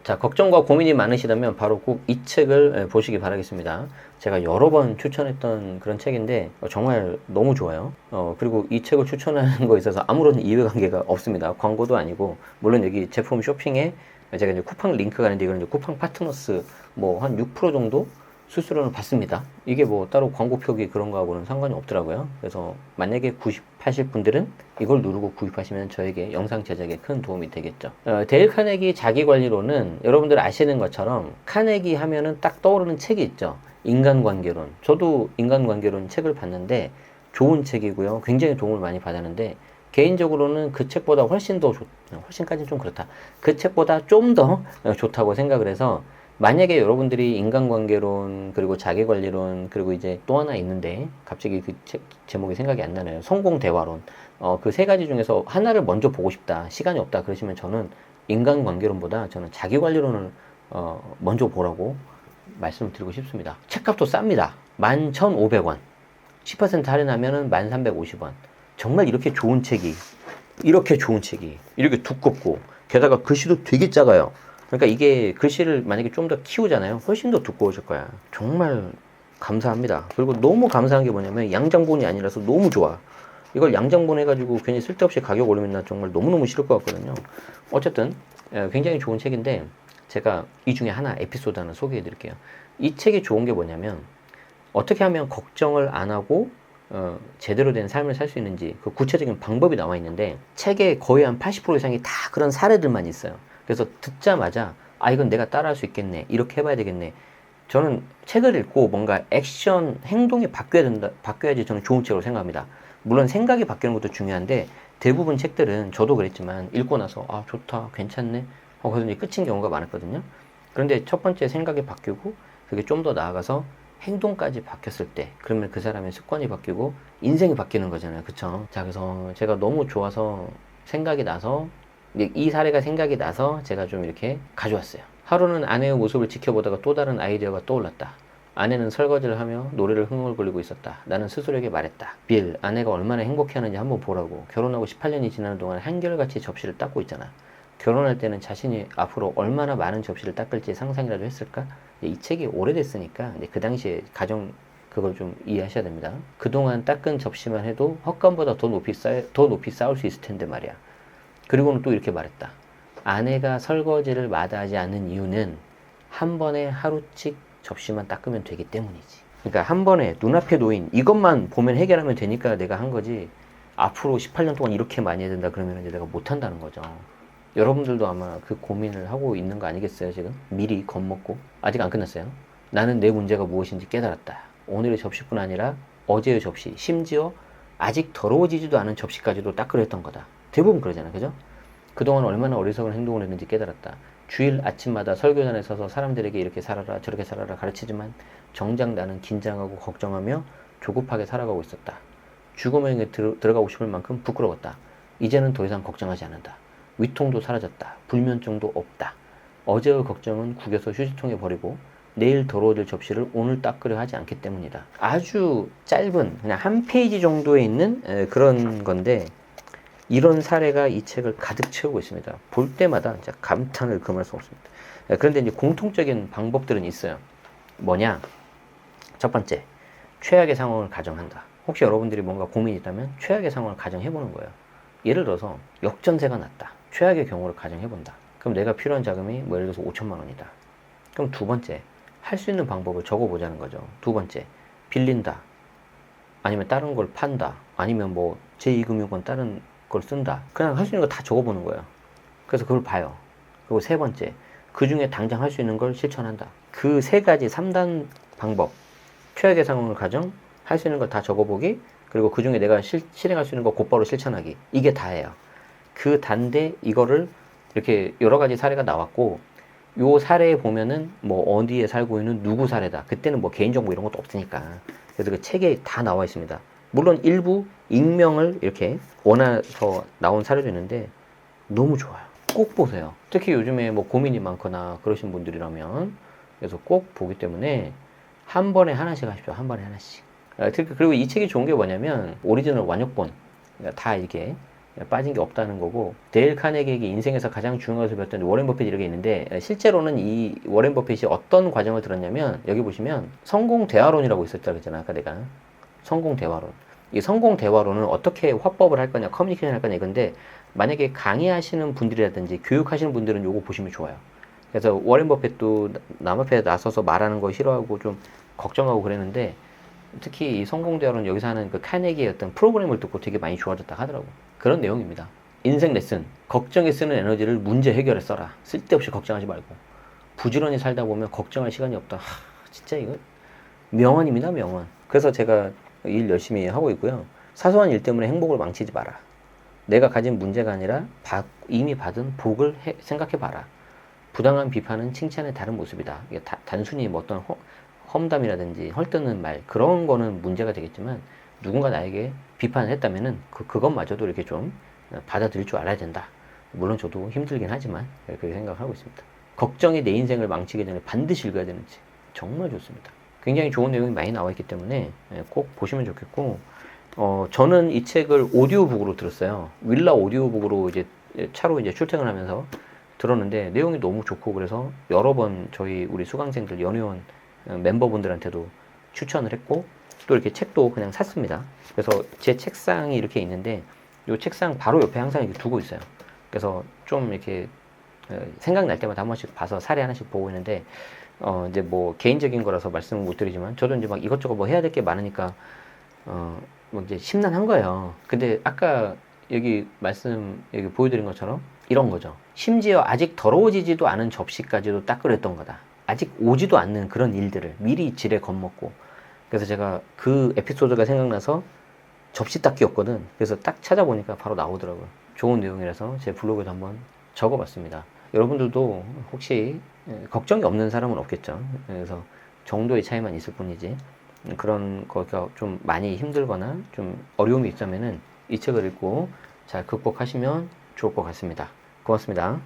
자, 걱정과 고민이 많으시다면 바로 꼭 이 책을 보시기 바라겠습니다. 제가 여러 번 추천했던 그런 책인데 정말 너무 좋아요. 그리고 이 책을 추천하는 거에 있어서 아무런 이해관계가 없습니다. 광고도 아니고, 물론 여기 제품 쇼핑에 제가 이제 쿠팡 링크가 있는데 이거는 이제 쿠팡 파트너스 뭐 한 6% 정도 수수료는 받습니다. 이게 뭐 따로 광고 표기 그런 거하고는 상관이 없더라고요. 그래서 만약에 구입하실 분들은 이걸 누르고 구입하시면 저에게 영상 제작에 큰 도움이 되겠죠. 데일 카네기 자기관리론은 여러분들 아시는 것처럼 카네기 하면은 딱 떠오르는 책이 있죠. 인간관계론. 저도 인간관계론 책을 봤는데 좋은 책이고요. 굉장히 도움을 많이 받았는데 개인적으로는 그 책보다 훨씬 더 훨씬까지는 좀 그렇다. 그 책보다 좀 더 좋다고 생각을 해서, 만약에 여러분들이 인간관계론, 그리고 자기관리론, 그리고 이제 또 하나 있는데 갑자기 그 책 제목이 생각이 안 나네요. 성공대화론. 그 세 가지 중에서 하나를 먼저 보고 싶다, 시간이 없다 그러시면 저는 인간관계론보다 저는 자기관리론을 먼저 보라고 말씀을 드리고 싶습니다. 책값도 쌉니다. 11,500원. 10% 할인하면은 1,350원. 정말 이렇게 좋은 책이 이렇게 두껍고, 게다가 글씨도 되게 작아요. 그러니까 이게 글씨를 만약에 좀 더 키우잖아요. 훨씬 더 두꺼워질 거야. 정말 감사합니다. 그리고 너무 감사한 게 뭐냐면 양장본이 아니라서 너무 좋아. 이걸 양장본 해가지고 괜히 쓸데없이 가격 올리면 나 정말 너무너무 싫을 것 같거든요. 어쨌든 굉장히 좋은 책인데, 제가 이 중에 하나 에피소드 하나 소개해 드릴게요. 이 책이 좋은 게 뭐냐면 어떻게 하면 걱정을 안 하고 제대로 된 삶을 살 수 있는지 그 구체적인 방법이 나와 있는데, 책의 거의 한 80% 이상이 다 그런 사례들만 있어요. 그래서 듣자마자 이건 내가 따라할 수 있겠네, 이렇게 해봐야 되겠네. 저는 책을 읽고 뭔가 액션, 행동이 바뀌어야지 저는 좋은 책으로 생각합니다. 물론 생각이 바뀌는 것도 중요한데, 대부분 책들은 저도 그랬지만 읽고 나서 좋다, 괜찮네 그래서 이제 끝인 경우가 많았거든요. 그런데 첫 번째 생각이 바뀌고 그게 좀 더 나아가서 행동까지 바뀌었을 때, 그러면 그 사람의 습관이 바뀌고 인생이 바뀌는 거잖아요. 그쵸? 자, 그래서 제가 너무 좋아서 생각이 나서, 이 사례가 생각이 나서 제가 좀 이렇게 가져왔어요. 하루는 아내의 모습을 지켜보다가 또 다른 아이디어가 떠올랐다. 아내는 설거지를 하며 노래를 흥얼거리고 있었다. 나는 스스로에게 말했다. 빌, 아내가 얼마나 행복해하는지 한번 보라고. 결혼하고 18년이 지나는 동안 한결같이 접시를 닦고 있잖아. 결혼할 때는 자신이 앞으로 얼마나 많은 접시를 닦을지 상상이라도 했을까? 이 책이 오래됐으니까 그 당시에 가정 그걸 좀 이해하셔야 됩니다. 그동안 닦은 접시만 해도 헛간보다 더 높이 쌓을 수 있을 텐데 말이야. 그리고는 또 이렇게 말했다. 아내가 설거지를 마다하지 않는 이유는 한 번에 하루씩 접시만 닦으면 되기 때문이지. 그러니까 한 번에 눈앞에 놓인 이것만 보면 해결하면 되니까 내가 한 거지, 앞으로 18년 동안 이렇게 많이 해야 된다 그러면 이제 내가 못한다는 거죠. 여러분들도 아마 그 고민을 하고 있는 거 아니겠어요, 지금? 미리 겁먹고. 아직 안 끝났어요. 나는 내 문제가 무엇인지 깨달았다. 오늘의 접시뿐 아니라 어제의 접시, 심지어 아직 더러워지지도 않은 접시까지도 닦으려 했던 거다. 대부분 그러잖아, 그죠? 그동안 얼마나 어리석은 행동을 했는지 깨달았다. 주일 아침마다 설교단에 서서 사람들에게 이렇게 살아라 저렇게 살아라 가르치지만 정작 나는 긴장하고 걱정하며 조급하게 살아가고 있었다. 죽음에 들어가고 싶을 만큼 부끄러웠다. 이제는 더 이상 걱정하지 않는다. 위통도 사라졌다. 불면증도 없다. 어제의 걱정은 구겨서 휴지통에 버리고 내일 더러워질 접시를 오늘 닦으려 하지 않기 때문이다. 아주 짧은 그냥 한 페이지 정도에 있는 그런 건데, 이런 사례가 이 책을 가득 채우고 있습니다. 볼 때마다 진짜 감탄을 금할 수 없습니다. 그런데 이제 공통적인 방법들은 있어요. 뭐냐? 첫 번째, 최악의 상황을 가정한다. 혹시 여러분들이 뭔가 고민이 있다면 최악의 상황을 가정해보는 거예요. 예를 들어서 역전세가 났다. 최악의 경우를 가정해본다. 그럼 내가 필요한 자금이 뭐 예를 들어서 5천만 원이다. 그럼 두 번째, 할 수 있는 방법을 적어보자는 거죠. 두 번째, 빌린다. 아니면 다른 걸 판다. 아니면 뭐 제2금융권 다른 걸 쓴다. 그냥 할 수 있는 거 다 적어보는 거예요. 그래서 그걸 봐요. 그리고 세 번째, 그 중에 당장 할 수 있는 걸 실천한다. 그 세 가지 3단 방법, 최악의 상황을 가정, 할 수 있는 걸 다 적어보기, 그리고 그 중에 내가 실행할 수 있는 거 곧바로 실천하기. 이게 다예요. 그 단데 이거를 이렇게 여러 가지 사례가 나왔고, 요 사례에 보면은 뭐 어디에 살고 있는 누구 사례다. 그때는 뭐 개인정보 이런 것도 없으니까. 그래서 그 책에 다 나와 있습니다. 물론 일부 익명을 이렇게 원해서 나온 사례도 있는데 너무 좋아요. 꼭 보세요. 특히 요즘에 뭐 고민이 많거나 그러신 분들이라면. 그래서 꼭 보기 때문에 한 번에 하나씩 하십시오. 한 번에 하나씩. 그리고 이 책이 좋은 게 뭐냐면 오리지널 완역본 다 이렇게 빠진 게 없다는 거고, 데일 카네기에게 인생에서 가장 중요한 것을 배웠던 워렌 버핏 이렇게 있는데, 실제로는 이 워렌 버핏이 어떤 과정을 들었냐면, 여기 보시면 성공 대화론이라고 있었다 그랬잖아 아까 내가. 성공 대화론. 이 성공 대화론은 어떻게 화법을 할 거냐, 커뮤니케이션 할 거냐 이건데, 만약에 강의하시는 분들이라든지 교육하시는 분들은 요거 보시면 좋아요. 그래서 워렌 버핏도 남 앞에 나서서 말하는 거 싫어하고 좀 걱정하고 그랬는데, 특히 이 성공 대화론 여기서 하는 그 카네기의 어떤 프로그램을 듣고 되게 많이 좋아졌다 하더라고. 그런 내용입니다. 인생 레슨. 걱정에 쓰는 에너지를 문제 해결에 써라. 쓸데없이 걱정하지 말고. 부지런히 살다 보면 걱정할 시간이 없다. 진짜 이거 명언입니다, 명언. 그래서 제가 일 열심히 하고 있고요. 사소한 일 때문에 행복을 망치지 마라. 내가 가진 문제가 아니라 이미 받은 복을 생각해 봐라. 부당한 비판은 칭찬의 다른 모습이다. 이게 단순히 뭐 어떤 험담이라든지 헐뜯는 말, 그런 거는 문제가 되겠지만, 누군가 나에게 비판을 했다면은 그것마저도 이렇게 좀 받아들일 줄 알아야 된다. 물론 저도 힘들긴 하지만 그렇게 생각하고 있습니다. 걱정이 내 인생을 망치기 전에 반드시 읽어야 되는지. 정말 좋습니다. 굉장히 좋은 내용이 많이 나와 있기 때문에 꼭 보시면 좋겠고, 저는 이 책을 오디오북으로 들었어요. 윌라 오디오북으로 이제 차로 이제 출퇴근하면서 들었는데, 내용이 너무 좋고, 그래서 여러 번 우리 수강생들, 연회원 멤버분들한테도 추천을 했고, 또 이렇게 책도 그냥 샀습니다. 그래서 제 책상이 이렇게 있는데, 이 책상 바로 옆에 항상 이렇게 두고 있어요. 그래서 좀 이렇게 생각날 때마다 한 번씩 봐서 사례 하나씩 보고 있는데, 이제 뭐 개인적인 거라서 말씀을 못 드리지만, 저도 이제 막 이것저것 뭐 해야 될 게 많으니까 뭐 이제 심란한 거예요. 근데 아까 여기 보여드린 것처럼 이런 거죠. 심지어 아직 더러워지지도 않은 접시까지도 닦으랬던 거다. 아직 오지도 않는 그런 일들을 미리 지레 겁먹고. 그래서 제가 그 에피소드가 생각나서 접시 닦기였거든. 그래서 딱 찾아보니까 바로 나오더라고요. 좋은 내용이라서 제 블로그에도 한번 적어봤습니다. 여러분들도 혹시 걱정이 없는 사람은 없겠죠. 그래서 정도의 차이만 있을 뿐이지, 그런 거가 좀 많이 힘들거나 좀 어려움이 있다면은 이 책을 읽고 잘 극복하시면 좋을 것 같습니다. 고맙습니다.